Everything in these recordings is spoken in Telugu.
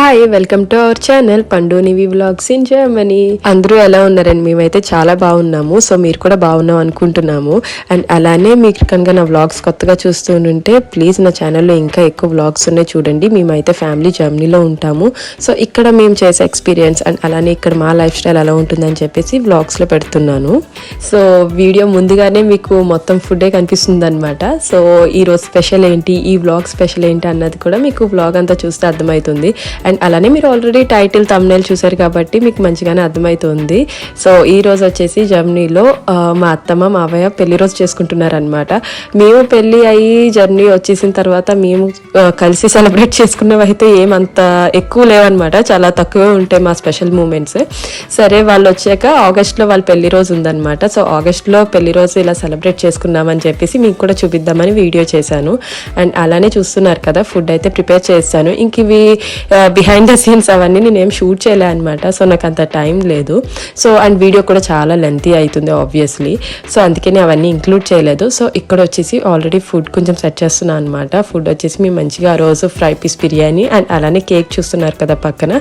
Hi, welcome to our channel పండునివి వ్లాగ్స్ ఇన్ జర్మనీ. అందరూ ఎలా ఉన్నారండి? మేమైతే చాలా బాగున్నాము. సో మీరు కూడా బాగున్నాం అనుకుంటున్నాము. అండ్ అలానే మీకు కనుక నా వ్లాగ్స్ కొత్తగా చూస్తుంటే ప్లీజ్ నా ఛానల్లో ఇంకా ఎక్కువ వ్లాగ్స్ ఉన్నాయి చూడండి. మేమైతే ఫ్యామిలీ జర్మనీలో ఉంటాము. సో ఇక్కడ మేము చేసే ఎక్స్పీరియన్స్ అండ్ అలానే ఇక్కడ మా లైఫ్ స్టైల్ ఎలా ఉంటుందని చెప్పేసి వ్లాగ్స్లో పెడుతున్నాను. సో వీడియో ముందుగానే మీకు మొత్తం ఫుడ్డే కనిపిస్తుంది అనమాట. సో ఈరోజు స్పెషల్ ఏంటి, ఈ వ్లాగ్ స్పెషల్ ఏంటి అన్నది కూడా మీకు వ్లాగ్ అంతా చూస్తే అర్థమవుతుంది. అండ్ అలానే మీరు ఆల్రెడీ టైటిల్ థంబ్నెయిల్ చూసారు కాబట్టి మీకు మంచిగానే అర్థమవుతుంది. సో ఈ రోజు వచ్చేసి జర్మనీలో మా అత్తమ్మ మావయ్య పెళ్లి రోజు చేసుకుంటున్నారనమాట. మేము పెళ్లి అయ్యి జర్నీ వచ్చేసిన తర్వాత మేము కలిసి సెలబ్రేట్ చేసుకున్నవి అయితే ఏమంత ఎక్కువ లేవన్నమాట, చాలా తక్కువే ఉంటాయి మా స్పెషల్ మూమెంట్స్. సరే వాళ్ళు వచ్చాక ఆగస్ట్లో వాళ్ళ పెళ్లి రోజు ఉందన్నమాట. సో ఆగస్ట్లో పెళ్లి రోజు ఇలా సెలబ్రేట్ చేసుకున్నామని చెప్పేసి మీకు కూడా చూపిద్దామని వీడియో చేశాను. అండ్ అలానే చూస్తున్నారు కదా, ఫుడ్ అయితే ప్రిపేర్ చేస్తాను. ఇంక ఇవి బిహైండ్ ద సీన్స్ అవన్నీ నేనేం షూట్ చేయలే అనమాట. సో నాకు అంత టైం లేదు. సో అండ్ వీడియో కూడా చాలా లెంతీ అవుతుంది ఆబ్వియస్లీ. సో అందుకని అవన్నీ ఇంక్లూడ్ చేయలేదు. సో ఇక్కడ వచ్చేసి ఆల్రెడీ ఫుడ్ కొంచెం సెట్ చేస్తున్నాను అనమాట. ఫుడ్ వచ్చేసి మేము మంచిగా ఆ రోజు ఫ్రై పీస్ బిర్యానీ అండ్ అలానే కేక్ చూస్తున్నారు కదా పక్కన,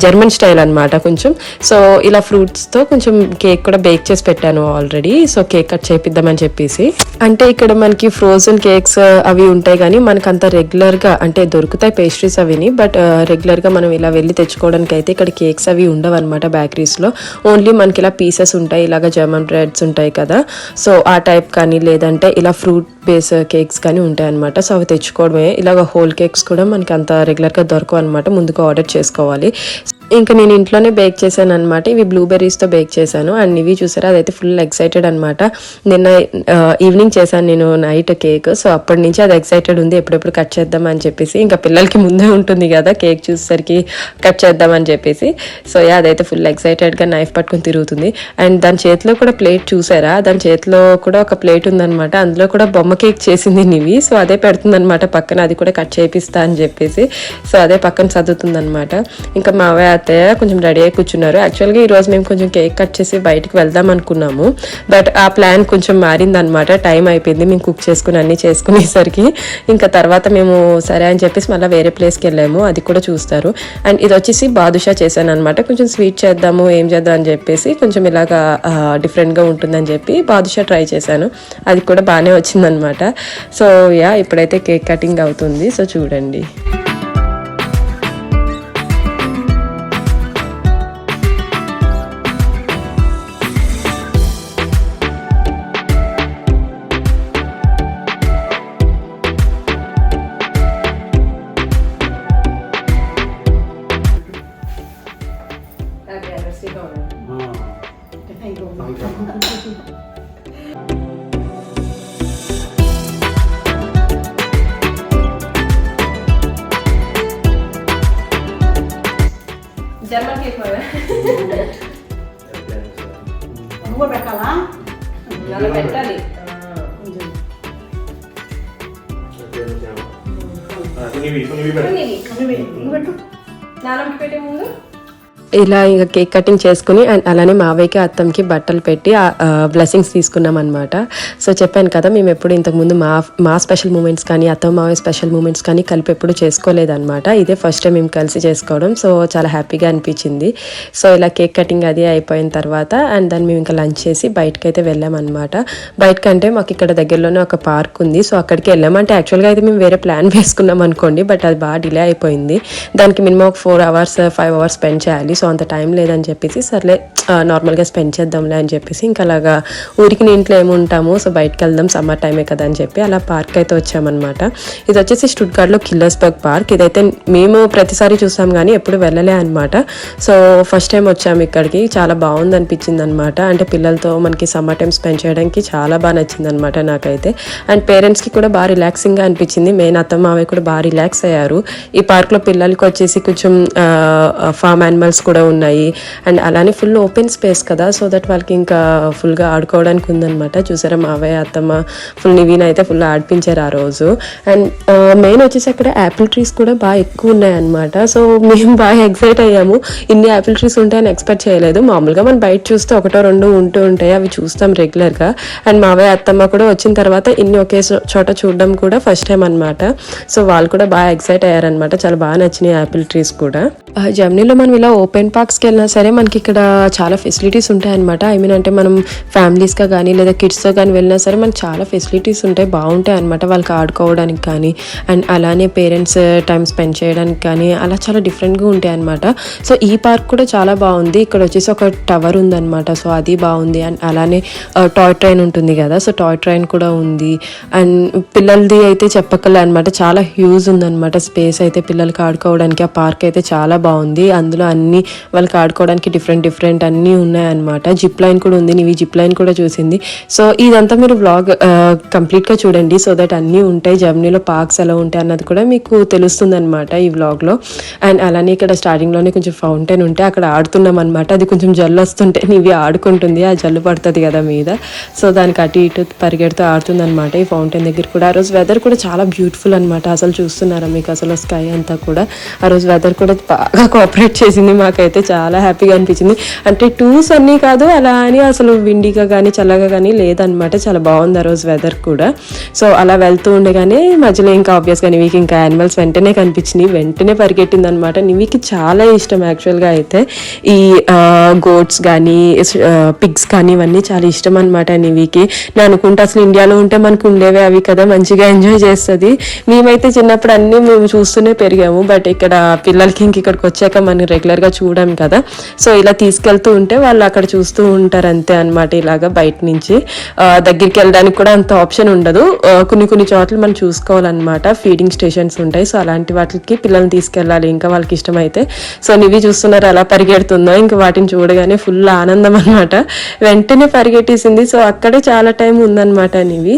జర్మన్ స్టైల్ అనమాట కొంచెం. సో ఇలా ఫ్రూట్స్తో కొంచెం కేక్ కూడా బేక్ చేసి పెట్టాను ఆల్రెడీ. సో కేక్ కట్ చేపిద్దామని చెప్పేసి, అంటే ఇక్కడ మనకి ఫ్రోజన్ కేక్స్ అవి ఉంటాయి కానీ మనకు అంత రెగ్యులర్గా అంటే దొరుకుతాయి పేస్ట్రీస్ అవిని, బట్ రెగ్యులర్గా మనం ఇలా వెళ్ళి తెచ్చుకోవడానికి అయితే ఇక్కడ కేక్స్ అవి ఉండవు అనమాట బేకరీస్లో. ఓన్లీ మనకి ఇలా పీసెస్ ఉంటాయి, ఇలాగ జర్మన్ బ్రెడ్స్ ఉంటాయి కదా, సో ఆ టైప్ కానీ లేదంటే ఇలా ఫ్రూట్ బేస్ కేక్స్ కానీ ఉంటాయి అనమాట. సో అవి తెచ్చుకోవడమే. ఇలాగ హోల్ కేక్స్ కూడా మనకి అంత రెగ్యులర్గా దొరకవు అనమాట, ముందుగా ఆర్డర్ చేసుకోవాలి. ఇంకా నేను ఇంట్లోనే బేక్ చేశాను అనమాట. ఇవి బ్లూబెర్రీస్తో బేక్ చేశాను. అండ్ ఇవి చూసారా, అదైతే ఫుల్ ఎక్సైటెడ్ అనమాట. నిన్న ఈవినింగ్ చేశాను నేను నైట్ కేక్. సో అప్పటి నుంచి అది ఎక్సైటెడ్ ఉంది, ఎప్పుడెప్పుడు కట్ చేద్దాం అని చెప్పేసి. ఇంకా పిల్లలకి ముందే ఉంటుంది కదా కేక్ చూసేసరికి కట్ చేద్దామని చెప్పేసి. సో అదైతే ఫుల్ ఎక్సైటెడ్గా నైఫ్ పట్టుకుని తిరుగుతుంది. అండ్ దాని చేతిలో కూడా ప్లేట్ చూసారా, దాని చేతిలో కూడా ఒక ప్లేట్ ఉందనమాట, అందులో కూడా బొమ్మ కేక్ చేసింది నివి. సో అదే పెడుతుంది అనమాట పక్కన, అది కూడా కట్ చేపిస్తా అని చెప్పేసి. సో అదే పక్కన చదువుతుంది అనమాట. ఇంకా మావయ్య కొంచెం రెడీ అయి కూర్చున్నారు. యాక్చువల్గా ఈరోజు మేము కొంచెం కేక్ కట్ చేసి బయటకు వెళ్దాం అనుకున్నాము, బట్ ఆ ప్లాన్ కొంచెం మారిందనమాట. టైం అయిపోయింది మేము కుక్ చేసుకుని అన్నీ చేసుకునేసరికి. ఇంకా తర్వాత మేము సరే అని చెప్పేసి మళ్ళీ వేరే ప్లేస్కి వెళ్ళాము, అది కూడా చూస్తారు. అండ్ ఇది వచ్చేసి బాదుషా చేశాను అనమాట. కొంచెం స్వీట్ చేద్దాము, ఏం చేద్దాం అని చెప్పేసి కొంచెం ఇలాగా డిఫరెంట్గా ఉంటుందని చెప్పి బాదుషా ట్రై చేశాను. అది కూడా బాగానే వచ్చిందనమాట. సో ఇప్పుడైతే కేక్ కటింగ్ అవుతుంది. సో చూడండి. జర్మన్ కేక్ నువ్వు పెట్టాలా? పెట్టాలి. నాన్నకి పెట్టే ముందు ఇలా ఇంకా కేక్ కటింగ్ చేసుకుని అండ్ అలానే మావయ్యకి అత్తంకి బట్టలు పెట్టి బ్లెస్సింగ్స్ తీసుకున్నాం అనమాట. సో చెప్పాను కదా, మేము ఎప్పుడు ఇంతకుముందు మా స్పెషల్ మూమెంట్స్ కానీ అత్తమ్మ మావయ్య స్పెషల్ మూమెంట్స్ కానీ కలిపి ఎప్పుడు చేసుకోలేదన్నమాట. ఇదే ఫస్ట్ టైం మేము కలిసి చేసుకోవడం. సో చాలా హ్యాపీగా అనిపించింది. సో ఇలా కేక్ కటింగ్ అది అయిపోయిన తర్వాత అండ్ దాన్ని మేము ఇంకా లంచ్ చేసి బయటకు అయితే వెళ్ళామన్నమాట. బయటకంటే మాకు ఇక్కడ దగ్గరలోనే ఒక పార్క్ ఉంది. సో అక్కడికి వెళ్ళాము. అంటే యాక్చువల్గా అయితే మేము వేరే ప్లాన్ వేసుకున్నాం అనుకోండి, బట్ అది బాగా డిలే అయిపోయింది. దానికి మినిమం ఒక 4 hours 5 hours స్పెండ్ చేయాలి. సో అంత టైం లేదని చెప్పేసి సర్లే నార్మల్గా స్పెండ్ చేద్దాంలే అని చెప్పేసి ఇంకా అలాగా ఊరికి ఇంట్లో ఏముంటాము, సో బయటకు వెళ్దాం సమ్మర్ టైమే కదా అని చెప్పి అలా పార్క్ అయితే వచ్చామన్నమాట. ఇది వచ్చేసి స్టుట్గార్ట్లో కిల్లర్స్బర్గ్ పార్క్. ఇదైతే మేము ప్రతిసారి చూసాం కానీ ఎప్పుడు వెళ్ళలే అనమాట. సో ఫస్ట్ టైం వచ్చాము ఇక్కడికి. చాలా బాగుంది అనిపించింది అనమాట. అంటే పిల్లలతో మనకి సమ్మర్ టైం స్పెండ్ చేయడానికి చాలా బాగా నచ్చింది అనమాట నాకైతే. అండ్ పేరెంట్స్కి కూడా బాగా రిలాక్సింగ్గా అనిపించింది. మెయిన్ అత్తమ్మ మావయ్య కూడా బాగా రిలాక్స్ అయ్యారు. ఈ పార్క్లో పిల్లలకి వచ్చేసి కొంచెం ఫామ్ యానిమల్స్ కూడా ఉన్నాయి. అండ్ అలానే ఫుల్ ఓపెన్ స్పేస్ కదా, సో దట్ వాళ్ళకి ఇంకా ఫుల్గా ఆడుకోవడానికి ఉందన్నమాట. చూసారా మావయ్య అత్తమ్మ ఫుల్ నివీన్ అయితే ఫుల్ ఆడిపించారు ఆ రోజు. అండ్ మెయిన్ వచ్చేసి అక్కడ యాపిల్ ట్రీస్ కూడా బాగా ఎక్కువ ఉన్నాయన్నమాట. సో మేము బాగా ఎక్సైట్ అయ్యాము. ఇన్ని యాపిల్ ట్రీస్ ఉంటాయని ఎక్స్పెక్ట్ చేయలేదు. మామూలుగా మనం బయట చూస్తే ఒకటో రెండు ఉంటూ ఉంటాయి, అవి చూస్తాం రెగ్యులర్గా. అండ్ మావయ్య అత్తమ్మ కూడా వచ్చిన తర్వాత ఇన్ని ఒకే చోట చూడడం కూడా ఫస్ట్ టైం అనమాట. సో వాళ్ళు కూడా బాగా ఎక్సైట్ అయ్యారనమాట. చాలా బాగా నచ్చినాయి యాపిల్ ట్రీస్ కూడా. జర్నీలో మనం ఇలా ఓపెన్ పార్క్స్కి వెళ్ళినా సరే మనకి ఇక్కడ చాలా ఫెసిలిటీస్ ఉంటాయి అనమాట. ఐ మీన్ అంటే మనం ఫ్యామిలీస్గా కానీ లేదా కిడ్స్తో కానీ వెళ్ళినా సరే మనకి చాలా ఫెసిలిటీస్ ఉంటాయి, బాగుంటాయి అనమాట వాళ్ళకి ఆడుకోవడానికి కానీ. అండ్ అలానే పేరెంట్స్ టైం స్పెండ్ చేయడానికి కానీ అలా చాలా డిఫరెంట్గా ఉంటాయి అనమాట. సో ఈ పార్క్ కూడా చాలా బాగుంది. ఇక్కడ వచ్చేసి ఒక టవర్ ఉందన్నమాట, సో అది బాగుంది. అండ్ అలానే టాయ్ ట్రైన్ ఉంటుంది కదా, సో టాయ్ ట్రైన్ కూడా ఉంది. అండ్ పిల్లలది అయితే చెప్పక్కలే అనమాట, చాలా హ్యూజ్ ఉందన్నమాట స్పేస్ అయితే పిల్లలకి ఆడుకోవడానికి. ఆ పార్క్ అయితే చాలా బాగుంది. అందులో అన్ని వాళ్ళకి ఆడుకోవడానికి డిఫరెంట్ అన్నీ ఉన్నాయన్నమాట. జిప్ లైన్ కూడా ఉంది, నీవి జిప్ లైన్ కూడా చూసింది. సో ఇదంతా మీరు వ్లాగ్ కంప్లీట్గా చూడండి, సో దట్ అన్నీ ఉంటాయి. జర్మనీలో పార్క్స్ ఎలా ఉంటాయి అన్నది కూడా మీకు తెలుస్తుంది అనమాట ఈ వ్లాగ్లో. అండ్ అలానే ఇక్కడ స్టార్టింగ్లోనే కొంచెం ఫౌంటైన్ ఉంటే అక్కడ ఆడుతున్నాం అనమాట. అది కొంచెం జల్లు వస్తుంటే నీవి ఆడుకుంటుంది, ఆ జల్లు పడుతుంది కదా మీద, సో దానికి అటు ఇటు పరిగెడుతూ ఆడుతుంది అనమాట ఈ ఫౌంటైన్ దగ్గర కూడా. ఆ రోజు వెదర్ కూడా చాలా బ్యూటిఫుల్ అనమాట. అసలు చూస్తున్నారా మీకు అసలు స్కై అంతా కూడా. ఆ రోజు వెదర్ కూడా బాగా కోఆపరేట్ చేసింది, మాకైతే చాలా హ్యాపీగా అనిపించింది. అంటే టూస్ అన్నీ కాదు అలా అని అసలు విండిగా కానీ చల్లగా కానీ లేదనమాట, చాలా బాగుంది ఆ రోజు వెదర్ కూడా. సో అలా వెళ్తూ ఉండగానే మధ్యలో ఇంకా ఆబ్వియస్గా నివికి ఇంకా యానిమల్స్ వెంటనే కనిపించినాయి, వెంటనే పరిగెట్టింది అనమాట. నివికి చాలా ఇష్టం యాక్చువల్గా అయితే ఈ గోట్స్ కానీ పిగ్స్ కానీ ఇవన్నీ చాలా ఇష్టం అనమాట నివికి. నేను అనుకుంటే అసలు ఇండియాలో ఉంటే మనకు ఉండేవే అవి కదా, మంచిగా ఎంజాయ్ చేస్తుంది. మేమైతే చిన్నప్పుడు అన్నీ మేము చూస్తూనే పెరిగాము, బట్ ఇక్కడ పిల్లలకి ఇంక ఇక్కడికి వచ్చాక మనం రెగ్యులర్గా చూడాం కదా, సో ఇలా తీసుకెళ్తూ ఉంటే వాళ్ళు అక్కడ చూస్తూ ఉంటారు అంతే అనమాట. ఇలాగా బయట నుంచి దగ్గరికి వెళ్ళడానికి కూడా అంత ఆప్షన్ ఉండదు. కొన్ని చోట్ల మనం చూసుకోవాలన్నమాట, ఫీడింగ్ స్టేషన్స్ ఉంటాయి. సో అలాంటి వాటికి పిల్లల్ని తీసుకెళ్ళాలి ఇంకా వాళ్ళకి ఇష్టమైతే. సో నివి చూస్తున్నారు అలా పరిగెడుతుందో, ఇంకా వాటిని చూడగానే ఫుల్ ఆనందం అనమాట, వెంటనే పరిగెట్టేసింది. సో అక్కడే చాలా టైం ఉందన్నమాట నివి.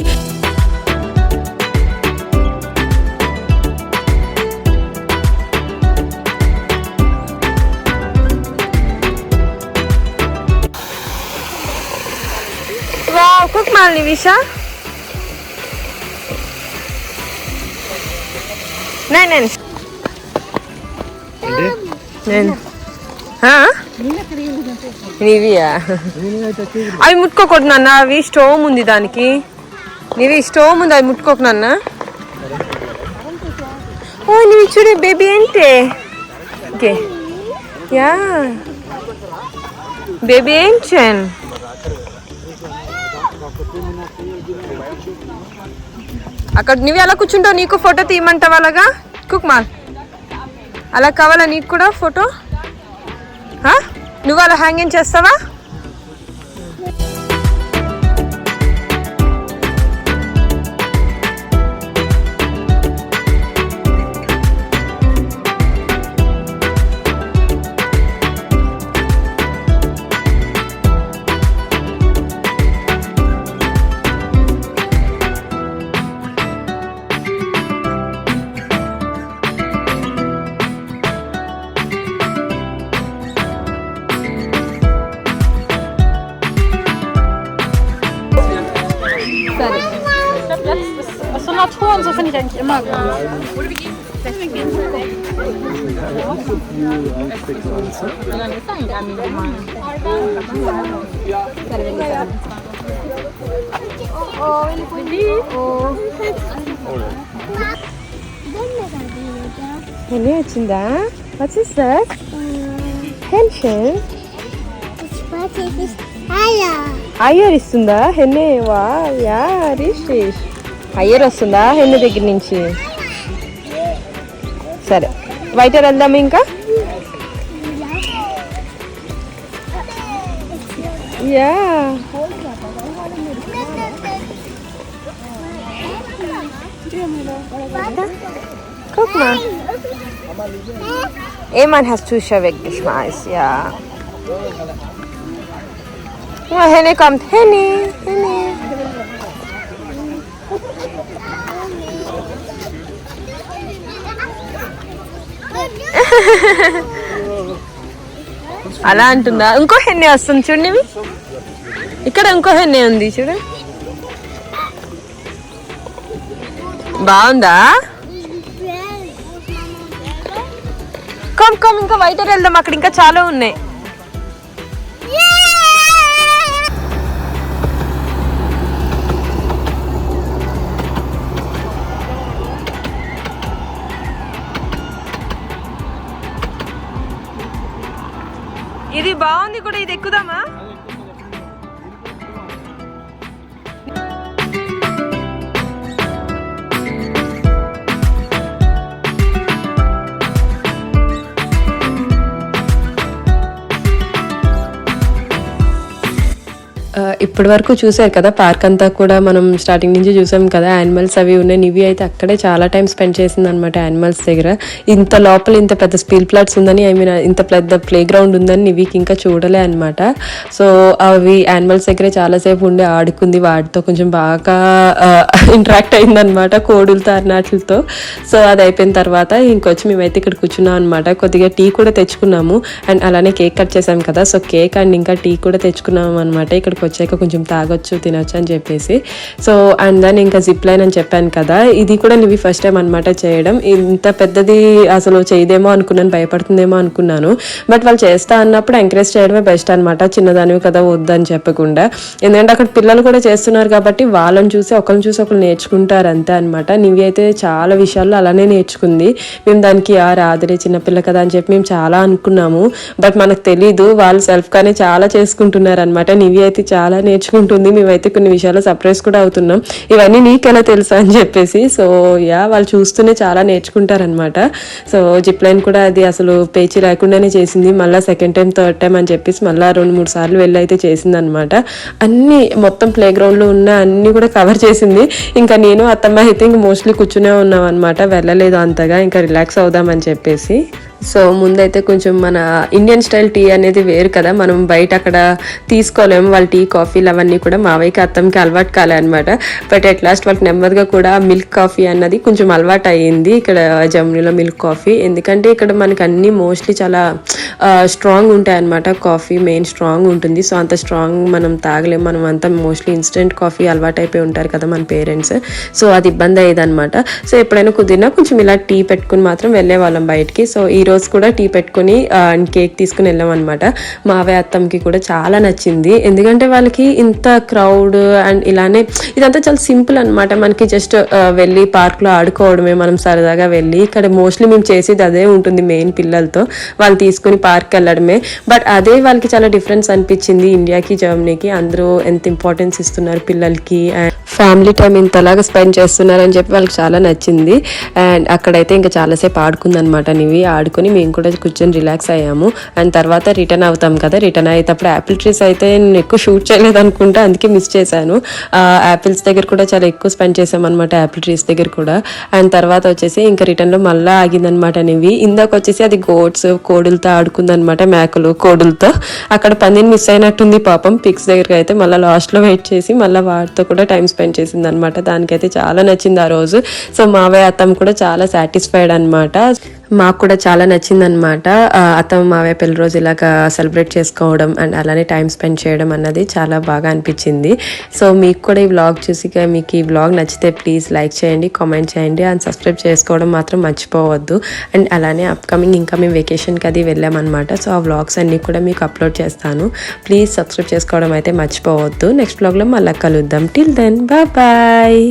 Wow, guck mal, Nivisha. Nein. Nivea అవి ముట్టుకోకూడదు నాన్న, అవి స్టోమ్ ఉంది దానికి. నివి స్టోమ్ ఉంది, అవి ముట్టుకోకు నాన్న. ఓ నివి చూడు బేబీ ఏంటే, ఓకే యా బేబీ ఏంటన్. అక్కడ నువ్వు అలా కూర్చుంటావు, నీకు ఫోటో తీయమంటావు అలాగా. కుక్మాల్ అలా కావాలా నీకు కూడా ఫోటో? నువ్వు అలా హ్యాంగింగ్ చేస్తావా? So Natur und so finde ich eigentlich immer gut. Henny వచ్చిందా? What is that? Henchen? Iyer ఇస్తుందా హెన్నే? వా యా రిష్ అయ్యర్ వస్తుందా హెన్నే దగ్గర నుంచి? సరే బయట వెళ్దాము ఇంకా. Yeah guck mal. Eman hast du schon weggeschmeißt, ja. Ja, Henny kommt. Henny. అలా అంటుందా? ఇంకో హెన్నే వస్తుంది చూడండి, ఇక్కడ ఇంకో హెన్నే ఉంది చూడు, బాగుందా? కమ్ కమ్ ఇంకా బయట వెళ్దాం, అక్కడ ఇంకా చాలా ఉన్నాయి. ఇది బాగుంది కూడా, ఇది ఎక్కుదామా? ఇప్పటి వరకు చూసారు కదా పార్క్ అంతా కూడా, మనం స్టార్టింగ్ నుంచి చూసాం కదా, యానిమల్స్ అవి ఉన్నాయి. నివి అయితే అక్కడే చాలా టైం స్పెండ్ చేసింది అనమాట యానిమల్స్ దగ్గర. ఇంత లోపల ఇంత పెద్ద స్పీల్ ప్లాట్స్ ఉందని, ఐ మీన్ ఇంత పెద్ద ప్లే గ్రౌండ్ ఉందని నివికి ఇంకా చూడలే అనమాట. సో అవి యానిమల్స్ దగ్గరే చాలాసేపు ఉండి ఆడుకుంది, వాటితో కొంచెం బాగా ఇంటరాక్ట్ అయిందనమాట, కోడులతో అర్నాట్లతో. సో అది అయిపోయిన తర్వాత ఇంకొచ్చి మేమైతే ఇక్కడ కూర్చున్నాం అనమాట. కొద్దిగా టీ కూడా తెచ్చుకున్నాము అండ్ అలానే కేక్ కట్ చేసాం కదా, సో కేక్ అండ్ ఇంకా టీ కూడా తెచ్చుకున్నాము అనమాట. ఇక్కడికి వచ్చాక కొంచెం తాగొచ్చు తినొచ్చు అని చెప్పేసి. సో అండ్ దాన్ని ఇంకా జిప్ లైన్ అని చెప్పాను కదా, ఇది కూడా నివి ఫస్ట్ టైం అనమాట చేయడం. ఇంత పెద్దది అసలు చేయదేమో అనుకున్నాను, భయపడుతుందేమో అనుకున్నాను. బట్ వాళ్ళు చేస్తా అన్నప్పుడు ఎంకరేజ్ చేయడమే బెస్ట్ అనమాట, చిన్నదానివి కదా వద్దని చెప్పకుండా. ఎందుకంటే అక్కడ పిల్లలు కూడా చేస్తున్నారు కాబట్టి వాళ్ళని చూసి ఒకరిని చూసి ఒకరు నేర్చుకుంటారు అంతే అనమాట. నివి అయితే చాలా విషయాల్లో అలానే నేర్చుకుంది. మేము దానికి రాదులే చిన్నపిల్ల కదా అని చెప్పి మేము చాలా అనుకున్నాము, బట్ మనకు తెలీదు వాళ్ళు సెల్ఫ్గానే చాలా చేసుకుంటున్నారు అనమాట. నివి అయితే చాలా నేర్చుకుంటుంది. మేమైతే కొన్ని విషయాలు సర్ప్రైజ్ కూడా అవుతున్నాం, ఇవన్నీ నీకెలా తెలుసా అని చెప్పేసి. సో వాళ్ళు చూస్తూనే చాలా నేర్చుకుంటారనమాట. సో జిప్ లైన్ కూడా అది అసలు పేచి లేకుండానే చేసింది. మళ్ళీ సెకండ్ టైం థర్డ్ టైం అని చెప్పేసి మళ్ళీ 2-3 సార్లు వెళ్ళి అయితే చేసింది అనమాట. అన్ని మొత్తం ప్లే గ్రౌండ్లో ఉన్న అన్ని కూడా కవర్ చేసింది. ఇంకా నేను అత్తమ్మ అయితే ఇంక మోస్ట్లీ కూర్చునే ఉన్నాం అనమాట, వెళ్ళలేదు అంతగా, ఇంకా రిలాక్స్ అవుదామని చెప్పేసి. సో ముందైతే కొంచెం మన ఇండియన్ స్టైల్ టీ అనేది వేరు కదా, మనం బయట అక్కడ తీసుకోలేము. వాళ్ళ టీ కాఫీలు అవన్నీ కూడా మావయ్యకి అత్తంకి అలవాటు కాలే అనమాట. బట్ అట్ లాస్ట్ వాళ్ళకి నెమ్మదిగా కూడా మిల్క్ కాఫీ అన్నది కొంచెం అలవాటు అయ్యింది ఇక్కడ జర్మనీలో మిల్క్ కాఫీ. ఎందుకంటే ఇక్కడ మనకి అన్ని మోస్ట్లీ చాలా స్ట్రాంగ్ ఉంటాయి అనమాట, కాఫీ మెయిన్ స్ట్రాంగ్ ఉంటుంది. సో అంత స్ట్రాంగ్ మనం తాగలేము, మనం అంతా మోస్ట్లీ ఇన్స్టెంట్ కాఫీ అలవాటు అయిపోయి ఉంటారు కదా మన పేరెంట్స్. సో అది ఇబ్బంది అయ్యేది అనమాట. సో ఎప్పుడైనా కుదిరినా కొంచెం ఇలా టీ పెట్టుకుని మాత్రం వెళ్ళే వాళ్ళం బయటికి. సో ఈ రోజు కూడా టీ పెట్టుకుని కేక్ తీసుకుని వెళ్ళాం అనమాట. మావయ్య అత్తంకి కూడా చాలా నచ్చింది, ఎందుకంటే వాళ్ళకి ఇంత క్రౌడ్ అండ్ ఇలానే ఇదంతా చాలా సింపుల్ అనమాట. మనకి జస్ట్ వెళ్ళి పార్క్లో ఆడుకోవడమే, మనం సరదాగా వెళ్ళి. ఇక్కడ మోస్ట్లీ మేము చేసేది అదే ఉంటుంది మెయిన్, పిల్లలతో వాళ్ళు తీసుకుని పార్క్ వెళ్ళడమే. బట్ అదే వాళ్ళకి చాలా డిఫరెన్స్ అనిపించింది ఇండియాకి జర్మనీకి. అందరూ ఎంత ఇంపార్టెన్స్ ఇస్తున్నారు పిల్లలకి అండ్ ఫ్యామిలీ టైం ఇంతలాగా స్పెండ్ చేస్తున్నారని చెప్పి వాళ్ళకి చాలా నచ్చింది. అండ్ అక్కడైతే ఇంకా చాలాసేపు ఆడుకుందనమాట నివి. ఆడుకుని మేము కూడా కూర్చొని రిలాక్స్ అయ్యాము. అండ్ తర్వాత రిటర్న్ అవుతాం కదా, రిటర్న్ అయ్యేటప్పుడు యాపిల్ ట్రీస్ అయితే నేను ఎక్కువ షూట్ చేయలేదు అనుకుంటా, అందుకే మిస్ చేశాను. యాపిల్స్ దగ్గర కూడా చాలా ఎక్కువ స్పెండ్ చేసాం అనమాట, యాపిల్ ట్రీస్ దగ్గర కూడా. అండ్ తర్వాత వచ్చేసి ఇంకా రిటర్న్లో మళ్ళీ ఆగిందనమాట నివి. ఇందాక వచ్చేసి అది గోట్స్ కోడులతో ఆడుకుందనమాట, మేకలు కోడులతో. అక్కడ పందిని మిస్ అయినట్టుంది పాపం. పిక్స్ దగ్గరికి అయితే మళ్ళీ లాస్ట్లో వెయిట్ చేసి మళ్ళీ వాటితో కూడా టైం స్పెండ్ చేసింది అనమాట. దానికైతే చాలా నచ్చింది ఆ రోజు. సో మావయ్య అత్తమ్మ కూడా చాలా సాటిస్ఫైడ్ అనమాట. మాకు కూడా చాలా నచ్చింది అనమాట. అత్తమ్మ మావయ్య పెళ్లి రోజు ఇలాగా సెలబ్రేట్ చేసుకోవడం అండ్ అలానే టైం స్పెండ్ చేయడం అన్నది చాలా బాగా అనిపించింది. సో మీకు కూడా ఈ వ్లాగ్ చూసి మీకు ఈ వ్లాగ్ నచ్చితే ప్లీజ్ లైక్ చేయండి, కామెంట్ చేయండి అండ్ సబ్స్క్రైబ్ చేసుకోవడం మాత్రం మర్చిపోవద్దు. అండ్ అలానే అప్కమింగ్ ఇంకా మేము వెకేషన్కి అది వెళ్ళామన్నమాట. సో ఆ వ్లాగ్స్ అన్నీ కూడా మీకు అప్లోడ్ చేస్తాను, ప్లీజ్ సబ్స్క్రైబ్ చేసుకోవడం అయితే మర్చిపోవద్దు. నెక్స్ట్ వ్లాగ్లో మళ్ళీ కలుద్దాం. Till then bye.